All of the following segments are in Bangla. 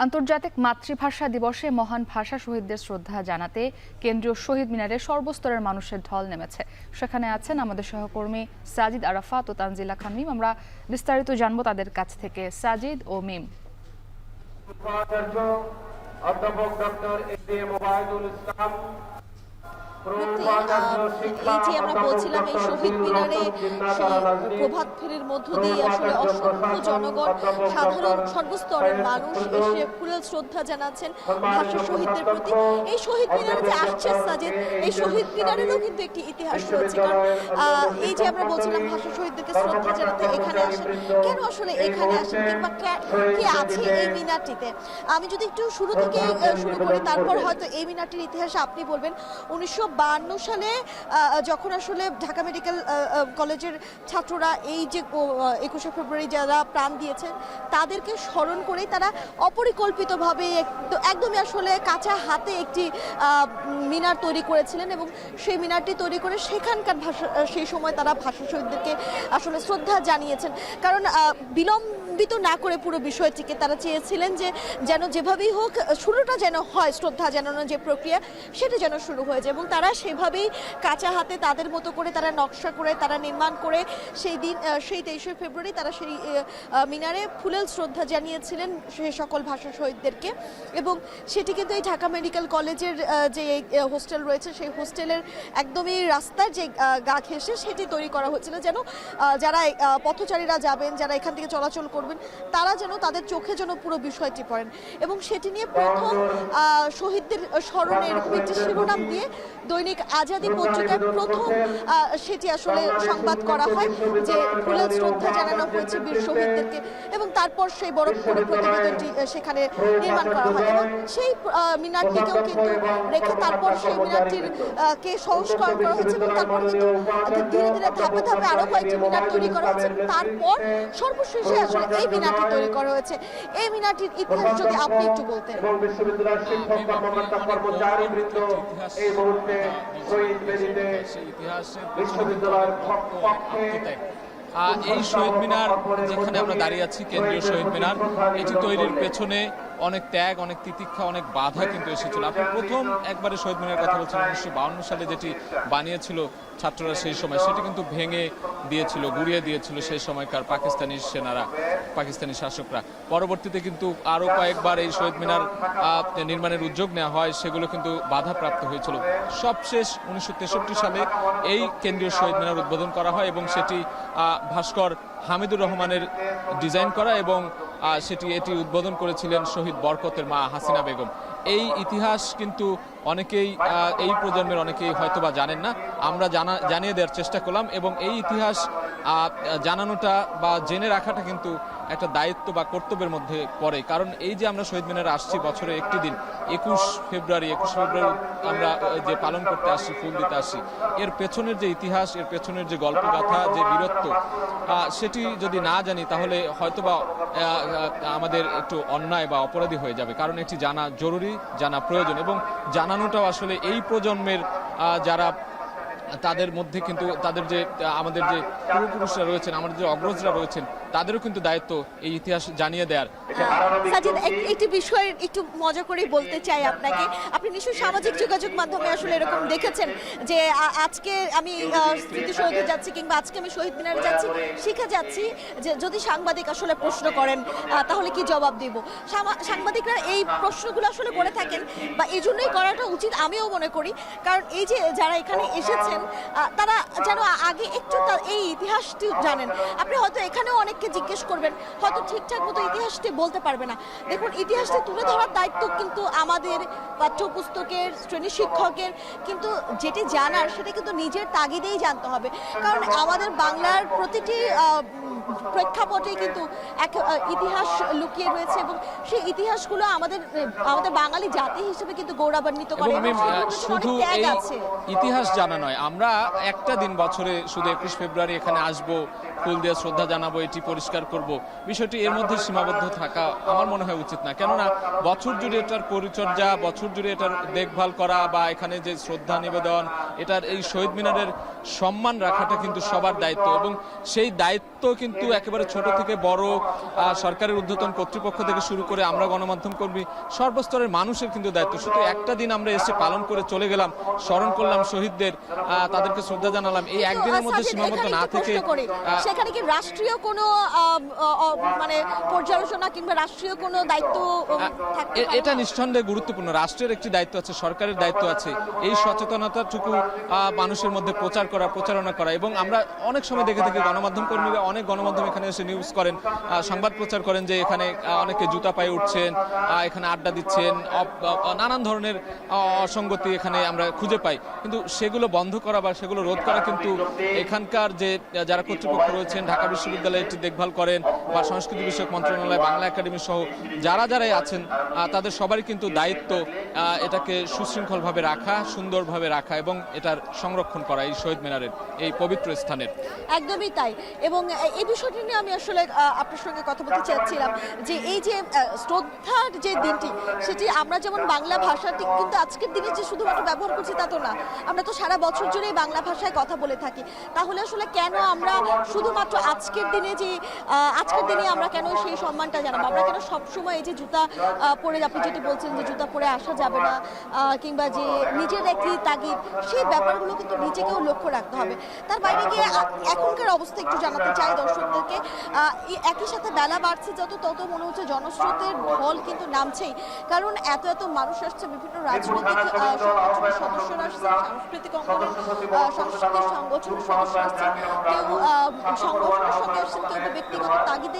আন্তর্জাতিক মাতৃভাষা দিবসে মহান ভাষা শহীদদের শ্রদ্ধা জানাতে কেন্দ্রীয় শহীদ মিনারে সর্বস্তরের মানুষের ঢল নেমেছে। সেখানে আছেন আমাদের সহকর্মী সাজিদ আরাফাত ও তানজিলা খান মিম। আমরা বিস্তারিত জানবো তাদের কাছ থেকে। সাজিদ ও মিম। অধ্যাপক ডক্টর এ.এম. ওবায়দুল ইসলাম, এই যে আমরা বলছিলাম এই শহীদ মিনারে প্রভাত ফেরির মধ্য দিয়ে আসলে অসংখ্য জনগণ, সাধারণ সর্বস্তরের মানুষ এসে ফুলেল শ্রদ্ধা জানাচ্ছেন ভাষা শহীদদের প্রতি। এই শহীদ মিনারে যে আসছে সাজিদ, এই শহীদ মিনারেরও কিন্তু একটি ইতিহাস রয়েছে। কারণ এই যে আমরা বলছিলাম ভাষা শহীদদেরকে শ্রদ্ধা জানাতে এখানে আসেন, কেন আসলে এখানে আসেন কিংবা কি আছে এই মিনারটিতে, আমি যদি একটু শুরু থেকে শুরু করি, তারপর হয়তো এই মিনারটির ইতিহাস আপনি বলবেন। 1952 সালে যখন আসলে ঢাকা মেডিকেল কলেজের ছাত্ররা এই যে 21শে ফেব্রুয়ারি যারা প্রাণ দিয়েছেন তাদেরকে স্মরণ করেই তারা অপরিকল্পিতভাবে একদমই আসলে কাঁচা হাতে একটি মিনার তৈরি করেছিলেন এবং সেই মিনারটি তৈরি করে সেখানকার সেই সময় তারা ভাষা শহীদদেরকে আসলে শ্রদ্ধা জানিয়েছেন। কারণ বিলম্বিত না করে পুরো বিষয়টিকে তারা চেয়েছিলেন যে যেন যেভাবেই হোক শুরুটা যেন হয়, শ্রদ্ধা জানানোর যে প্রক্রিয়া সেটা যেন শুরু হয়ে যায়, এবং তারা সেভাবেই কাঁচা হাতে তাদের মতো করে তারা নকশা করে তারা নির্মাণ করে সেই দিন সেই 23শে ফেব্রুয়ারি তারা সেই মিনারে ফুলেল শ্রদ্ধা জানিয়েছিলেন সেই সকল ভাষা শহীদদেরকে। এবং সেটি কিন্তু এই ঢাকা মেডিকেল কলেজের যে হোস্টেল রয়েছে সেই হোস্টেলের একদমই রাস্তার যে গা ঘেঁষে সেটি তৈরি করা হয়েছিল, যেন যারা পথচারীরা যাবেন, যারা এখান থেকে চলাচল করবেন, তারা যেন তাদের চোখে যেন পুরো বিষয়টি পড়েন। এবং সেটি নিয়ে প্রথম শহীদদের স্মরণে এরকম একটি শিরোনাম দিয়ে দৈনিক আজাদী পত্রিকায় প্রথম সেটি আসলে সংবাদ করা হয় যে ফুলেল শ্রদ্ধা জানানো হয়েছে বীর শহীদদেরকে, এবং তারপর সেই বড় করে প্রতিবেদনটি সেখানে নির্মাণ করা হয়। এবং সেই মিনারটিকেও কিন্তু রেখে তারপর সেই মিনারটির কে সংস্করণ করা হয়েছে, এবং তারপর কিন্তু ধীরে ধীরে ধাপে ধাপে আরো কয়েকটি মিনার তৈরি করা হয়েছে। তারপর সর্বশেষে আসলে এই মিনারটি তৈরি করা হয়েছে। এই মিনারটির ইতিহাস যদি আপনি একটু বলতেন। বিশ্ববিদ্যালয়ের শিক্ষক কর্মকর্তা কর্মচারীবৃন্দ এই মুহূর্তে শহীদ বেদিতে বিশ্ববিদ্যালয়ের পক্ষে এই শহীদ মিনার যেখানে আমরা দাঁড়িয়ে আছি, কেন্দ্রীয় শহীদ মিনার, এটি তৈরির পেছনে অনেক ত্যাগ, অনেক তিতিক্ষা, অনেক বাধা কিন্তু এসেছিল। আপনি প্রথম একবারে শহীদ মিনারের কথা বলছেন, 1952 সালে যেটি বানিয়েছিল ছাত্ররা সেই সময়, সেটি কিন্তু ভেঙে দিয়েছিল, গুড়িয়ে দিয়েছিল সেই সময়কার পাকিস্তানি সেনারা, পাকিস্তানি শাসকরা। পরবর্তীতে কিন্তু আরও কয়েকবার এই শহীদ মিনার নির্মাণের উদ্যোগ নেওয়া হয়, সেগুলো কিন্তু বাধাপ্রাপ্ত হয়েছিল। সবশেষ 1963 সালে এই কেন্দ্রীয় শহীদ মিনার উদ্বোধন করা হয়, এবং সেটি ভাস্কর হামিদুর রহমানের ডিজাইন করা, এবং এটি উদ্বোধন করেছিলেন শহীদ বরকতের মা হাসিনা বেগম। এই ইতিহাস কিন্তু অনেকেই, এই প্রজন্মের অনেকেই হয়তোবা জানেন না, আমরা জানিয়ে দেওয়ার চেষ্টা করলাম। এবং এই ইতিহাস জানানোটা বা জেনে রাখাটা কিন্তু একটা দায়িত্ব বা কর্তব্যের মধ্যে পড়ে। কারণ এই যে আমরা শহীদ মিনারে আসছি বছরে একটি দিন, 21 ফেব্রুয়ারি আমরা যে পালন করতে আসি, ফুল দিতে আসি, এর পেছনের যে ইতিহাস, এর পেছনের যে গল্পগাথা, যে বীরত্ব, সেটি যদি না জানি তাহলে হয়তোবা আমাদের একটু অন্যায় বা অপরাধী হয়ে যাবে। কারণ এটি জানা জরুরি, জানা প্রয়োজন, এবং জানানোটাও আসলে এই প্রজন্মের যারা তাদের মধ্যে কিন্তু তাদের যে আমাদের যে পূর্বপুরুষরা রয়েছেন, আমাদের যে অগ্রজরা রয়েছেন, তাদেরও কিন্তু দায়িত্ব এই ইতিহাস জানিয়ে দেওয়ার। সাজিদ, একটি বিষয় একটু মজা করে বলতে চাই আপনাকে। আপনি নিশ্চয়ই সামাজিক যোগাযোগ মাধ্যমে আসলে এরকম দেখেছেন যে আজকে আমি স্মৃতিসৌধে যাচ্ছি কিংবা আজকে আমি শহীদ মিনারে যাচ্ছি, শিখে যাচ্ছি যে যদি সাংবাদিক আসলে প্রশ্ন করেন তাহলে কি জবাব দিব। সাংবাদিকরা এই প্রশ্নগুলো আসলে করে থাকেন, বা এই জন্যই করাটা উচিত আমিও মনে করি। কারণ এই যে যারা এখানে এসেছেন তারা যেন আগে একটু এই ইতিহাসটি জানেন। আপনি হয়তো এখানেও অনেককে জিজ্ঞেস করবেন, হয়তো ঠিকঠাক মতো ইতিহাসটি বলতে পারবে না। দেখুন, ইতিহাসটি তুলে ধরার দায়িত্ব কিন্তু আমাদের পাঠ্যপুস্তকের, শ্রেণী শিক্ষকের, কিন্তু যেটি জানার সেটা কিন্তু নিজের তাগিদেই জানতে হবে। কারণ আমাদের বাংলার প্রতিটি প্রেক্ষাপটে কিন্তু এক ইতিহাস লুকিয়ে রয়েছে, এবং সেই ইতিহাসগুলো আমাদের বাঙালি জাতি হিসেবে কিন্তু গৌরবান্বিত করে। শুধু ইতিহাস জানা নয়, আমরা একটা দিন বছরে শুধু 21 ফেব্রুয়ারি এখানে আসবো, ফুল দিয়ে শ্রদ্ধা জানাবো, এটি পরিষ্কার করব, বিষয়টি এর মধ্যে সীমাবদ্ধ থাকা আমার মনে হয় উচিত না। কেননা বছর জুড়ে এটার পরিচর্যা, বছর জুড়ে এটার দেখভাল করা বা এখানে যে শ্রদ্ধা নিবেদন, এটার এই শহীদ মিনারের সম্মান রাখাটা কিন্তু সবার দায়িত্ব, এবং সেই দায়িত্ব কিন্তু একেবারে ছোট থেকে বড়, সরকারের ঊর্ধ্বতন কর্তৃপক্ষ থেকে শুরু করে আমরা গণমাধ্যম কর্মী, সর্বস্তরের মানুষের কিন্তু দায়িত্ব। শুধু একটা দিন আমরা এসে পালন করে চলে গেলাম, স্মরণ করলাম শহীদদের, তাদেরকে শ্রদ্ধা জানালাম, এই একদিনের মধ্যে সীমাবদ্ধ না থেকে সেখানে কি রাষ্ট্রীয় কোনো মানে পর্যালোচনা কিংবা রাষ্ট্রীয় কোনো দায়িত্ব থাকতে পারে? এটা নিঃসন্দেহে গুরুত্বপূর্ণ। রাষ্ট্রের একটি দায়িত্ব আছে, সরকারের দায়িত্ব আছে এই সচেতনতাটুকু মানুষের মধ্যে প্রচারণা করা। এবং আমরা অনেক সময় দেখে থাকি গণমাধ্যম কর্মীরা, অনেক গণমাধ্যম এখানে এসে নিউজ করেন, সংবাদ প্রচার করেন যে এখানে অনেকে জুতা পায়ে উঠছেন, এখানে আড্ডা দিচ্ছেন, নানান ধরনের অসঙ্গতি এখানে আমরা খুঁজে পাই। কিন্তু সেগুলো বন্ধ করা বা সেগুলো রোধ করা কিন্তু এখানকার যে যারা কর্তৃপক্ষ রয়েছেন, ঢাকা বিশ্ববিদ্যালয়ে এটি দেখভাল করেন বা সংস্কৃতি বিষয়ক মন্ত্রণালয়, বাংলা একাডেমি সহ যারাই আছেন তাদের সবারই কিন্তু দায়িত্ব এটাকে সুশৃঙ্খলভাবে রাখা, সুন্দরভাবে রাখা এবং এটার সংরক্ষণ করা এই শহীদ মিনারের এই পবিত্র স্থানের। একদমই তাই। এবং এই বিষয়টি নিয়ে আমি আসলে আপনার সঙ্গে কথা বলতে চাচ্ছিলাম যে এই যে শ্রদ্ধার যে দিনটি, সেটি আমরা যেমন বাংলা ভাষাটি কিন্তু আজকের দিনে যে শুধুমাত্র ব্যবহার করছি তা তো না, আমরা তো সারা বছর জুড়েই বাংলা ভাষায় কথা বলে থাকি। তাহলে আসলে কেন আমরা শুধুমাত্র আজকের দিনে আমরা কেন সেই সম্মানটা জানাবো? আমরা কেন সবসময় এই যে জুতা পরে, আপনি যেটি বলছেন যে জুতা পরে আসা যাবে না, কিংবা যে নিজের একটি তাগিদ, সেই ব্যাপারগুলো কিন্তু নিজেকেও লক্ষ্য রাখতে হবে। তার বাইরে গিয়ে এখনকার অবস্থা একটু জানাতে চাই দর্শকদেরকে। একই সাথে বেলা বাড়ছে তত মনে হচ্ছে জনস্রোতের ঢল কিন্তু নামছেই, কারণ এত মানুষ আসছে, বিভিন্ন রাজনৈতিক সংগঠনের সদস্যরা আসছে, সাংস্কৃতিক অঙ্গনের সাংস্কৃতিক সংগঠনের সদস্য আসছেন, কেউ সংগঠনের সঙ্গে আসছেন, কেউ ব্যক্তিগত তাগিদে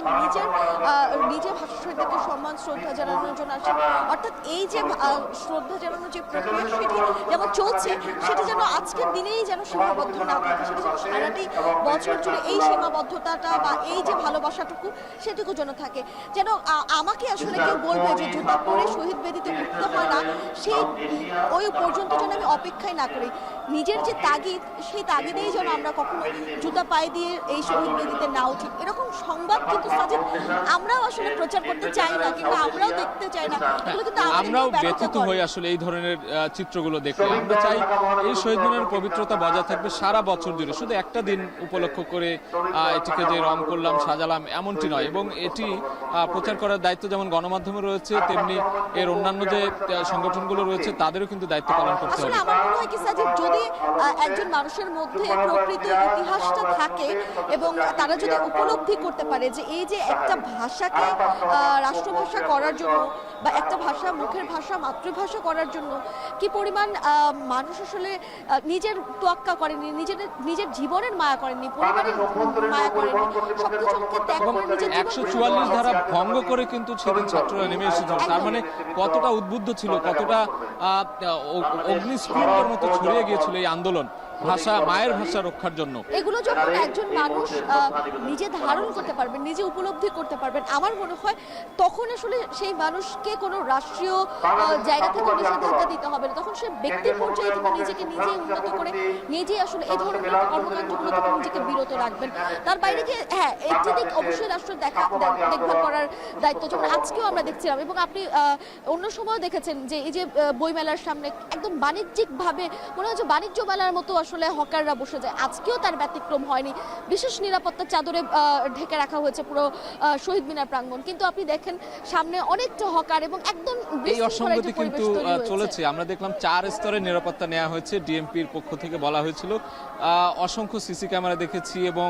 নিজের ভাষা শহীদদেরকে সম্মান শ্রদ্ধা জানানোর জন্য আসছেন। অর্থাৎ এই যে শ্রদ্ধা জানানোর যে প্রক্রিয়া সেটি যেমন চলছে, সেটি যেন আজকের দিনেই যেন সীমাবদ্ধ না থাকে, সেটি যেন সারাটি বছর জুড়ে এই সীমাবদ্ধতাটা বা এই যে ভালোবাসাটুকু সেটুকু যেন থাকে। যেন আমাকে আসলে কেউ বলবে যে জুতা পরে শহীদ বেদিতে উঠতে হয় না, সেই ওই পর্যন্ত যেন আমি অপেক্ষাই না করি। নিজের যে তাগিদ, সেই তাগিদেই যেন আমরা কখনো জুতা পায়ে দিয়ে এই শহীদ বেদিতে না উঠি। এরকম সংবাদ কিন্তু সাজিদ আমরাও আসলে প্রচার করতে চাই না, কিংবা আমরাও দেখতে চাই না, কিন্তু আমরাও ব্যথিত হই আসলে এই ধরনের চিত্রগুলো দেখে। আমরা চাই এই শহীদ মিনারের পবিত্রতা বজায় থাকবে সারা বছর জুড়ে, শুধু একটা দিন উপলক্ষ করে এটিকে যে রং করলাম, সাজালাম এমনটি নয়। এবং এটি প্রচার করার দায়িত্ব যেমন গণমাধ্যমে রয়েছে, তেমনি এর অন্যান্য যে সংগঠনগুলো রয়েছে তাদেরও কিন্তু দায়িত্ব পালন করতে হবে। আমার মনে হয় কি সাজিদ, যদি একজন মানুষের মধ্যে প্রকৃত ইতিহাসটা থাকে এবং তারা যদি উপলব্ধি করতে পারে যে এই যে একটা ভাষাকে রাষ্ট্রভাষা করার জন্য বা একটা ভাষা, মুখের ভাষা, মাতৃভাষা করার জন্য কি পরিমাণ মানুষ আসলে নিজের তোয়াক্কা করেনি, নিজের জীবনের মায়া করেনি, পরিবারের মায়া করেনি, সবকিছুকে ত্যাগ করে নিজের 144 ধারা ভঙ্গ করে কিন্তু সেদিন ছাত্ররা নেমে এসেছিল। তার মানে কতটা উদ্বুদ্ধ ছিল, কতটা অগ্নিস্ফুলিঙ্গের মতো ছড়িয়ে গিয়েছিল এই আন্দোলন ভাষা, মায়ের ভাষা রক্ষার জন্য। এগুলো যখন একজন মানুষ নিজে ধারণ করতে পারবেন, নিজে উপলব্ধি করতে পারবেন, আমার মনে হয় তখন আসলে সেই মানুষকে কোনো রাষ্ট্রীয় জায়গা থেকে নিষেধাজ্ঞা দিতে হবে না। তখন সে ব্যক্তি পর্যায়ে থেকে নিজেকে নিজে উন্নত করে নিজেই আসলে এই ধরনের কর্মকাণ্ডগুলো থেকে নিজেকে বিরত রাখবেন। তার বাইরে গিয়ে একটি দিক অবশ্যই রাষ্ট্র দেখভাল করার দায়িত্ব, যেমন আজকেও আমরা দেখছিলাম এবং আপনি অন্য সময়ও দেখেছেন যে এই যে বইমেলার সামনে একদম বাণিজ্যিকভাবে মনে হচ্ছে বাণিজ্য মেলার মতো আসলে হকাররা বসে যায়। আজকেও তার ব্যতিক্রম হয়নি, বিশেষ নিরাপত্তার চাদরে ঢেকে রাখা হয়েছে পুরো শহীদ মিনার প্রাঙ্গণ। কিন্তু আপনি দেখেন সামনে অনেকটা হকার এবং একদম এই অসঙ্গতি কিন্তু চলেছে। আমরা দেখলাম 4 স্তরের নিরাপত্তা নেওয়া হয়েছে, ডিএমপির পক্ষ থেকে বলা হয়েছিল। অসংখ্য সিসি ক্যামেরা দেখেছি এবং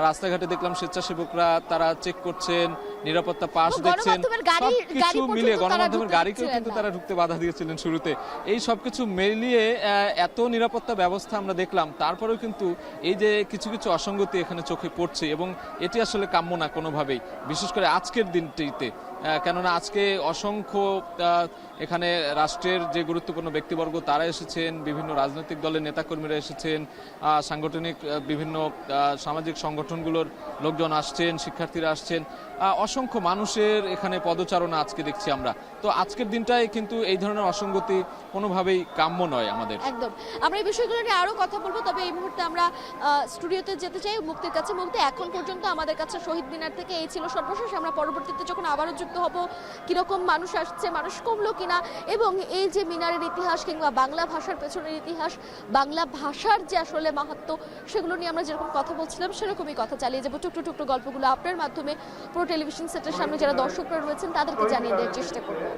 রাস্তাঘাটে দেখলাম স্বেচ্ছাসেবকরা তারা চেক করছেন, নিরাপত্তা পাস দেখছেন, সবকিছু মিলিয়ে গণমাধ্যমের গাড়িকেও কিন্তু তারা ঢুকতে বাধা দিয়েছিলেন শুরুতে। এই সবকিছু মিলিয়ে এত নিরাপত্তা ব্যবস্থা আমরা দেখলাম, তারপরেও কিন্তু এই যে কিছু কিছু অসঙ্গতি এখানে চোখে পড়ছে এবং এটি আসলে কাম্য না কোনোভাবেই, বিশেষ করে আজকের দিনটিতে। কেননা আজকে অসংখ্য এখানে রাষ্ট্রের যে গুরুত্বপূর্ণ ব্যক্তিবর্গ তারা এসেছেন, বিভিন্ন রাজনৈতিক দলের নেতাকর্মীরা এসেছেন, সাংগঠনিক বিভিন্ন সামাজিক সংগঠনগুলোর লোকজন আসছেন, শিক্ষার্থীরা আসছেন, অসংখ্য মানুষের এখানে পদচারণা আজকে দেখছি আমরা। তো আজকের দিনটাই কিন্তু এই ধরনের অসঙ্গতি কোনোভাবেই কাম্য নয় আমাদের। একদম, আমরা এই বিষয়গুলো নিয়ে আরো কথা বলবো, তবে এই মুহূর্তে আমরা স্টুডিওতে যেতে চাই মুক্তির কাছে। মুক্তি, এখন পর্যন্ত আমাদের কাছে শহীদ মিনার থেকে এই ছিল সর্বশেষ। আমরা পরবর্তীতে যখন আবারও যুক্ত হব, কিরকম মানুষ আসছে, মানুষ কমলো কিনা, এবং এই যে মিনারের ইতিহাস কিংবা বাংলা ভাষার পেছনের ইতিহাস, বাংলা ভাষার যে আসলে মাহাত্ম্য, সেগুলো নিয়ে আমরা যেরকম কথা বলছিলাম সেরকমই কথা চালিয়ে যাবো। টুকরো টুকরো গল্পগুলো আপনার মাধ্যমে পুরো টেলিভিশন সেটের সামনে যারা দর্শকরা রয়েছেন তাদেরকে জানিয়ে দেওয়ার চেষ্টা করবো।